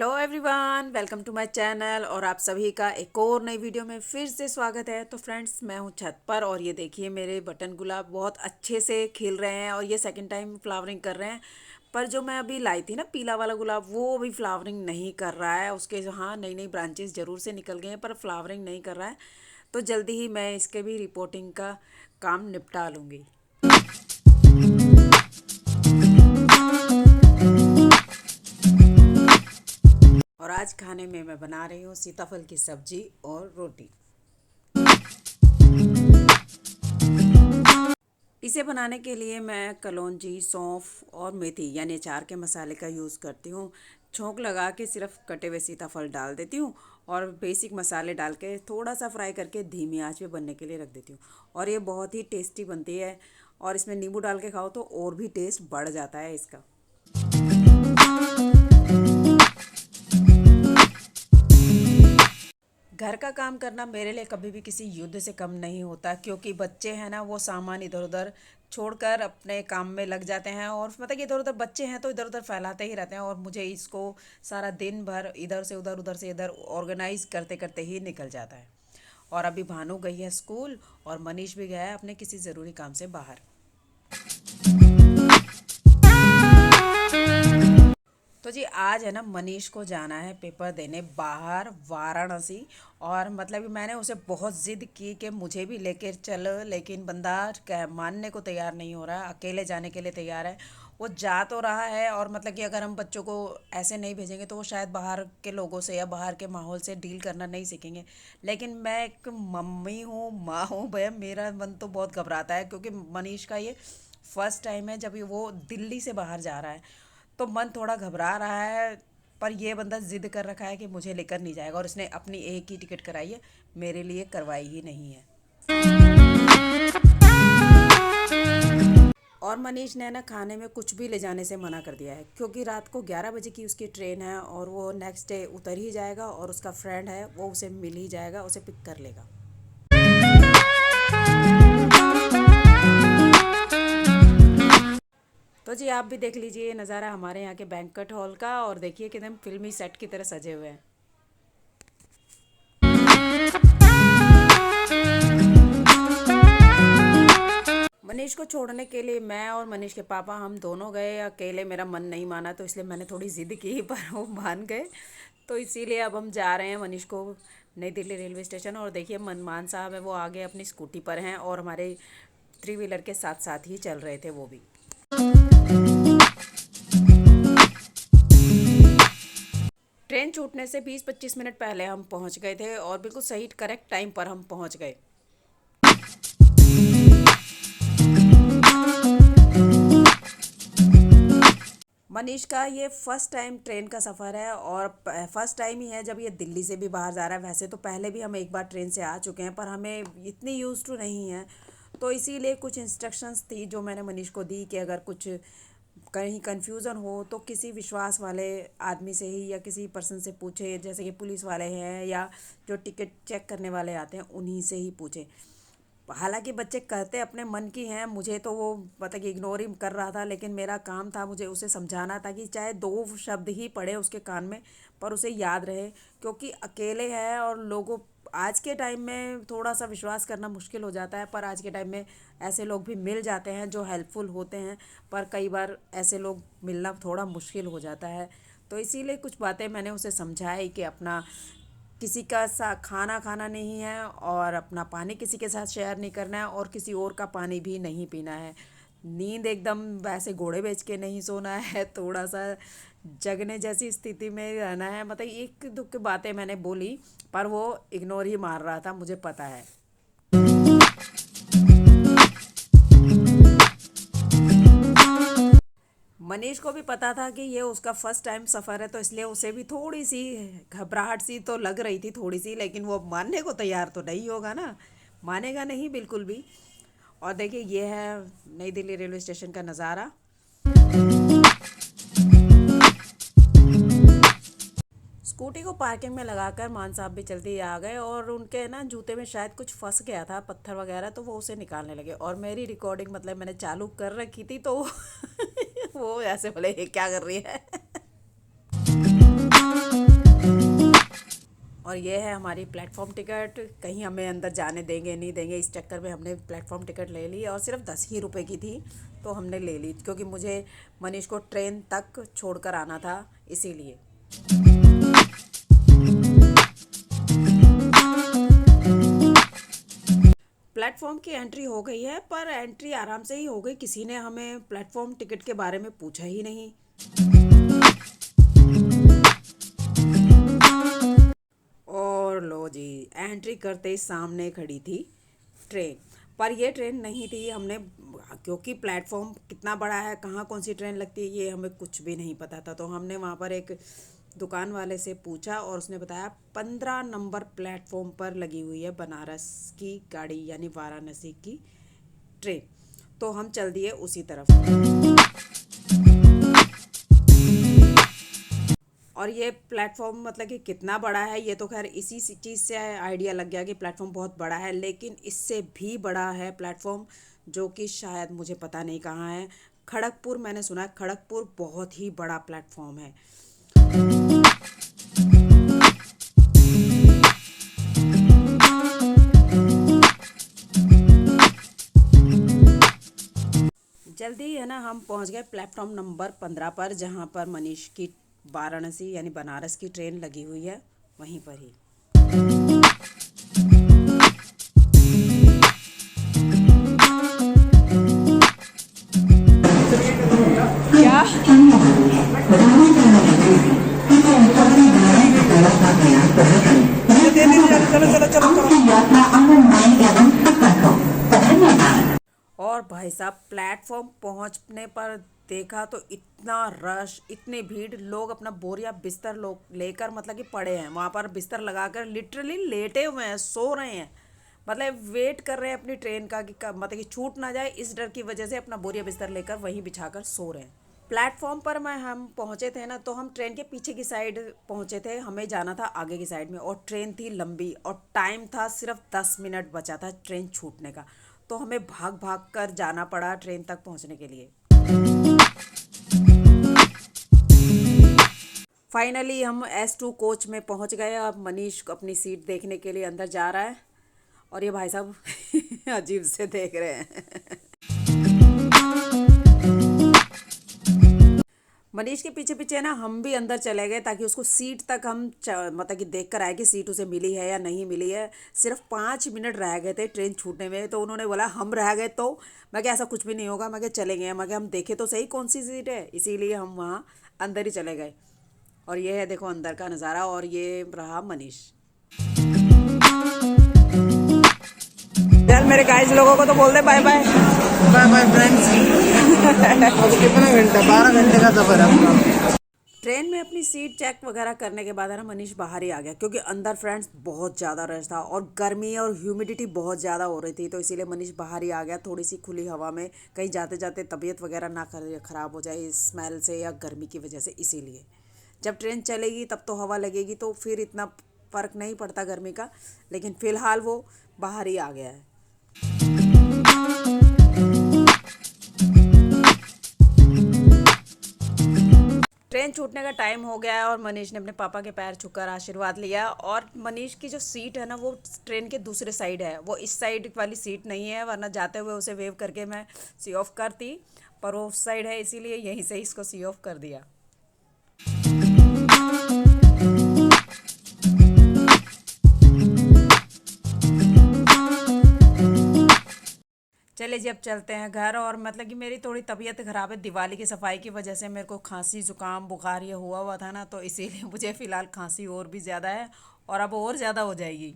Hello everyone, welcome to my channel और आप सभी का एक और नई वीडियो में फिर से स्वागत है। तो फ्रेंड्स, मैं हूँ छत पर और ये देखिए मेरे बटन गुलाब बहुत अच्छे से खिल रहे हैं और ये सेकंड टाइम फ्लावरिंग कर रहे हैं। पर जो मैं अभी लाई थी ना पीला वाला गुलाब, वो अभी फ्लावरिंग नहीं कर रहा है। उसके हाँ नई नई ब्रांचेस ज़रूर से निकल गए हैं पर फ्लावरिंग नहीं कर रहा है। तो जल्दी ही मैं इसके भी रिपोर्टिंग का काम निपटा लूँगी। और आज खाने में मैं बना रही हूँ सीताफल की सब्जी और रोटी। इसे बनाने के लिए मैं कलौंजी, सौंफ और मेथी यानी अचार के मसाले का यूज़ करती हूँ। छोंक लगा के सिर्फ कटे हुए सीताफल डाल देती हूँ और बेसिक मसाले डाल के थोड़ा सा फ्राई करके धीमी आंच पे बनने के लिए रख देती हूँ। और ये बहुत ही टेस्टी बनती है और इसमें नींबू डाल के खाओ तो और भी टेस्ट बढ़ जाता है इसका। घर का काम करना मेरे लिए कभी भी किसी युद्ध से कम नहीं होता, क्योंकि बच्चे हैं ना, वो सामान इधर उधर छोड़कर अपने काम में लग जाते हैं और मतलब कि इधर उधर बच्चे हैं तो इधर उधर फैलाते ही रहते हैं और मुझे इसको सारा दिन भर इधर से उधर से इधर ऑर्गेनाइज करते करते ही निकल जाता है। और अभी भानु गई है स्कूल और मनीष भी गया है अपने किसी ज़रूरी काम से बाहर। तो जी आज है ना मनीष को जाना है पेपर देने बाहर वाराणसी। और मतलब मैंने उसे बहुत ज़िद की कि मुझे भी लेकर चल, लेकिन बंदा मानने को तैयार नहीं हो रहा, अकेले जाने के लिए तैयार है। वो जा तो रहा है और मतलब कि अगर हम बच्चों को ऐसे नहीं भेजेंगे तो वो शायद बाहर के लोगों से या बाहर के माहौल से डील करना नहीं सीखेंगे। लेकिन मैं एक मम्मी हूँ, माँ हूँ, भैया मेरा मन तो बहुत घबराता है, क्योंकि मनीष का ये फर्स्ट टाइम है जब वो दिल्ली से बाहर जा रहा है। तो मन थोड़ा घबरा रहा है। पर ये बंदा जिद कर रखा है कि मुझे लेकर नहीं जाएगा और उसने अपनी एक ही टिकट कराई है, मेरे लिए करवाई ही नहीं है। और मनीष ने ना खाने में कुछ भी ले जाने से मना कर दिया है, क्योंकि रात को 11 बजे की उसकी ट्रेन है और वो नेक्स्ट डे उतर ही जाएगा और उसका फ्रेंड है वो उसे मिल ही जाएगा, उसे पिक कर लेगा। तो जी आप भी देख लीजिए ये नज़ारा हमारे यहाँ के बैंक्वेट हॉल का, और देखिए कि एकदम फिल्मी सेट की तरह सजे हुए हैं। मनीष को छोड़ने के लिए मैं और मनीष के पापा हम दोनों गए। अकेले मेरा मन नहीं माना तो इसलिए मैंने थोड़ी ज़िद की, पर वो मान गए। तो इसीलिए अब हम जा रहे हैं मनीष को नई दिल्ली रेलवे स्टेशन। और देखिए मनमान साहब है वो आगे अपनी स्कूटी पर हैं और हमारे थ्री व्हीलर के साथ साथ ही चल रहे थे वो भी। ट्रेन छूटने से 20-25 मिनट पहले हम पहुंच गए थे और बिल्कुल सही करेक्ट टाइम पर हम पहुंच गए। मनीष का ये फर्स्ट टाइम ट्रेन का सफ़र है और फर्स्ट टाइम ही है जब ये दिल्ली से भी बाहर जा रहा है। वैसे तो पहले भी हम एक बार ट्रेन से आ चुके हैं पर हमें इतनी यूज़ टू नहीं है, तो इसीलिए कुछ इंस्ट्रक्शंस थी जो मैंने मनीष को दी कि अगर कुछ कहीं कन्फ्यूज़न हो तो किसी विश्वास वाले आदमी से ही या किसी पर्सन से पूछे, जैसे कि पुलिस वाले हैं या जो टिकट चेक करने वाले आते हैं उन्हीं से ही पूछे। हालांकि बच्चे कहते अपने मन की हैं, मुझे तो वो पता कि इग्नोर ही कर रहा था, लेकिन मेरा काम था मुझे उसे समझाना था कि चाहे दो शब्द ही पड़े उसके कान में पर उसे याद रहे, क्योंकि अकेले है और लोगों आज के टाइम में थोड़ा सा विश्वास करना मुश्किल हो जाता है। पर आज के टाइम में ऐसे लोग भी मिल जाते हैं जो हेल्पफुल होते हैं, पर कई बार ऐसे लोग मिलना थोड़ा मुश्किल हो जाता है। तो इसीलिए कुछ बातें मैंने उसे समझाई कि अपना किसी का सा खाना खाना नहीं है और अपना पानी किसी के साथ शेयर नहीं करना है और किसी और का पानी भी नहीं पीना है। नींद एकदम वैसे घोड़े बेच के नहीं सोना है, थोड़ा सा जगने जैसी स्थिति में रहना है। मतलब एक दुख की बातें मैंने बोली पर वो इग्नोर ही मार रहा था, मुझे पता है। मनीष को भी पता था कि ये उसका फर्स्ट टाइम सफ़र है, तो इसलिए उसे भी थोड़ी सी घबराहट सी तो लग रही थी थोड़ी सी, लेकिन वो मानने को तैयार तो नहीं होगा ना, मानेगा नहीं बिल्कुल भी। और देखिए ये है नई दिल्ली रेलवे स्टेशन का नज़ारा। स्कूटी को पार्किंग में लगाकर मान साहब भी जल्दी आ गए और उनके ना जूते में शायद कुछ फंस गया था, पत्थर वगैरह, तो वो उसे निकालने लगे। और मेरी रिकॉर्डिंग मतलब मैंने चालू कर रखी थी तो वो ऐसे बोले ये क्या कर रही है। और ये है हमारी प्लेटफॉर्म टिकट। कहीं हमें अंदर जाने देंगे नहीं देंगे, इस चक्कर में हमने प्लेटफॉर्म टिकट ले ली और सिर्फ 10 ही रुपए की थी, तो हमने ले ली क्योंकि मुझे मनीष को ट्रेन तक छोड़कर आना था, इसीलिए। प्लेटफॉर्म की एंट्री हो गई है, पर एंट्री आराम से ही हो गई, किसी ने हमें प्लेटफॉर्म टिकट के बारे में पूछा ही नहीं। और लो जी, एंट्री करते ही सामने खड़ी थी ट्रेन। पर ये ट्रेन नहीं थी, हमने क्योंकि प्लेटफॉर्म कितना बड़ा है, कहाँ कौन सी ट्रेन लगती है ये हमें कुछ भी नहीं पता था, तो हमने वहाँ पर एक दुकान वाले से पूछा और उसने बताया 15 नंबर प्लेटफॉर्म पर लगी हुई है बनारस की गाड़ी, यानी वाराणसी की ट्रेन। तो हम चल दिए उसी तरफ। और ये प्लेटफॉर्म मतलब कि कितना बड़ा है, ये तो खैर इसी चीज़ से आइडिया लग गया कि प्लेटफॉर्म बहुत बड़ा है, लेकिन इससे भी बड़ा है प्लेटफॉर्म, जो कि शायद मुझे पता नहीं कहाँ है। खड़गपुर, मैंने सुना है खड़गपुर बहुत ही बड़ा प्लेटफॉर्म है। जल्दी है ना, हम पहुंच गए प्लेटफॉर्म नंबर 15 पर, जहां पर मनीष की वाराणसी यानी बनारस की ट्रेन लगी हुई है, वहीं पर ही। क्या चलो चलो चलो चलो। और भाई साहब, प्लेटफॉर्म पहुंचने पर देखा तो इतना रश, इतनी भीड़, लोग अपना बोरिया बिस्तर लोग लेकर मतलब कि पड़े हैं वहाँ पर, बिस्तर लगाकर लिटरली लेटे हुए हैं, सो रहे हैं, मतलब वेट कर रहे हैं अपनी ट्रेन का कि मतलब कि छूट ना जाए, इस डर की वजह से अपना बोरिया बिस्तर लेकर वहीं बिछाकर सो रहे हैं। प्लेटफॉर्म पर हम पहुंचे थे ना, तो हम ट्रेन के पीछे की साइड पहुंचे थे, हमें जाना था आगे की साइड में, और ट्रेन थी लंबी और टाइम था सिर्फ 10 मिनट बचा था ट्रेन छूटने का, तो हमें भाग भाग कर जाना पड़ा ट्रेन तक पहुंचने के लिए। फाइनली हम S2 कोच में पहुंच गए। अब मनीष अपनी सीट देखने के लिए अंदर जा रहा है, और ये भाई साहब अजीब से देख रहे हैं। मनीष के पीछे पीछे ना हम भी अंदर चले गए, ताकि उसको सीट तक हम मतलब कि देख कर आए कि सीट उसे मिली है या नहीं मिली है। सिर्फ 5 मिनट रह गए थे ट्रेन छूटने में, तो उन्होंने बोला हम रह गए, तो मैं क्या ऐसा कुछ भी नहीं होगा, मैं क्या चले गए, मैं क्या हम देखे तो सही कौन सी सीट है, इसीलिए हम वहाँ अंदर ही चले गए। और ये है देखो अंदर का नज़ारा, और ये रहा मनीष। चल मेरे गाइस लोगों को तो बोल दे bye bye. Bye bye friends. अब कितना घंटा, 12 घंटे का सफर है अपना। ट्रेन में अपनी सीट चेक वगैरह करने के बाद है ना, मनीष बाहर ही आ गया, क्योंकि अंदर फ्रेंड्स बहुत ज़्यादा रश था और गर्मी और ह्यूमिडिटी बहुत ज़्यादा हो रही थी, तो इसीलिए मनीष बाहर ही आ गया, थोड़ी सी खुली हवा में, कहीं जाते जाते तबीयत वगैरह ना ख़राब हो जाए इस स्मेल से या गर्मी की वजह से। इसीलिए जब ट्रेन चलेगी तब तो हवा लगेगी, तो फिर इतना फ़र्क नहीं पड़ता गर्मी का, लेकिन फ़िलहाल वो बाहर ही आ गया है। ट्रेन छूटने का टाइम हो गया है और मनीष ने अपने पापा के पैर छूकर आशीर्वाद लिया। और मनीष की जो सीट है ना, वो ट्रेन के दूसरे साइड है, वो इस साइड वाली सीट नहीं है, वरना जाते हुए उसे वेव करके मैं सी ऑफ करती, पर वो उस साइड है, इसीलिए यहीं से इसको सी ऑफ कर दिया। चले जी, अब चलते हैं घर। और मतलब कि मेरी थोड़ी तबीयत ख़राब है, दिवाली की सफाई की वजह से मेरे को खांसी ज़ुकाम बुखार ये हुआ था ना, तो इसीलिए मुझे फ़िलहाल खांसी और भी ज़्यादा है, और अब और ज़्यादा हो जाएगी।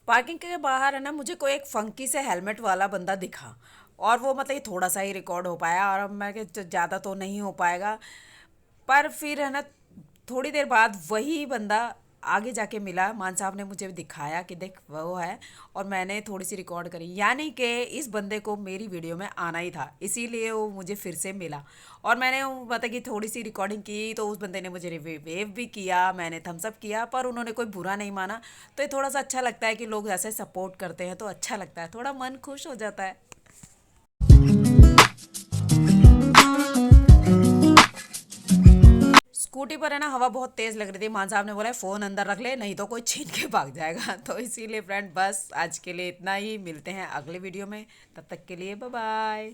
पार्किंग के बाहर है ना, मुझे कोई एक फंकी से हेलमेट वाला बंदा दिखा, और वो मतलब कि थोड़ा सा ही रिकॉर्ड हो पाया, और अब मैं ज़्यादा तो नहीं हो पाएगा। पर फिर है ना, थोड़ी देर बाद वही बंदा आगे जाके मिला, मान साहब ने मुझे दिखाया कि देख वो है, और मैंने थोड़ी सी रिकॉर्ड करी, यानी कि इस बंदे को मेरी वीडियो में आना ही था, इसीलिए वो मुझे फिर से मिला, और मैंने मतलब कि थोड़ी सी रिकॉर्डिंग की, तो उस बंदे ने मुझे वेव भी किया, मैंने थम्स अप किया, पर उन्होंने कोई बुरा नहीं माना। तो ये थोड़ा सा अच्छा लगता है कि लोग ऐसे सपोर्ट करते हैं, तो अच्छा लगता है, थोड़ा मन खुश हो जाता है। स्कूटी पर है ना हवा बहुत तेज़ लग रही थी। मान साहब ने बोला फ़ोन अंदर रख ले नहीं तो कोई छीन के भाग जाएगा। तो इसीलिए फ्रेंड बस आज के लिए इतना ही, मिलते हैं अगले वीडियो में, तब तक के लिए बाय बाय।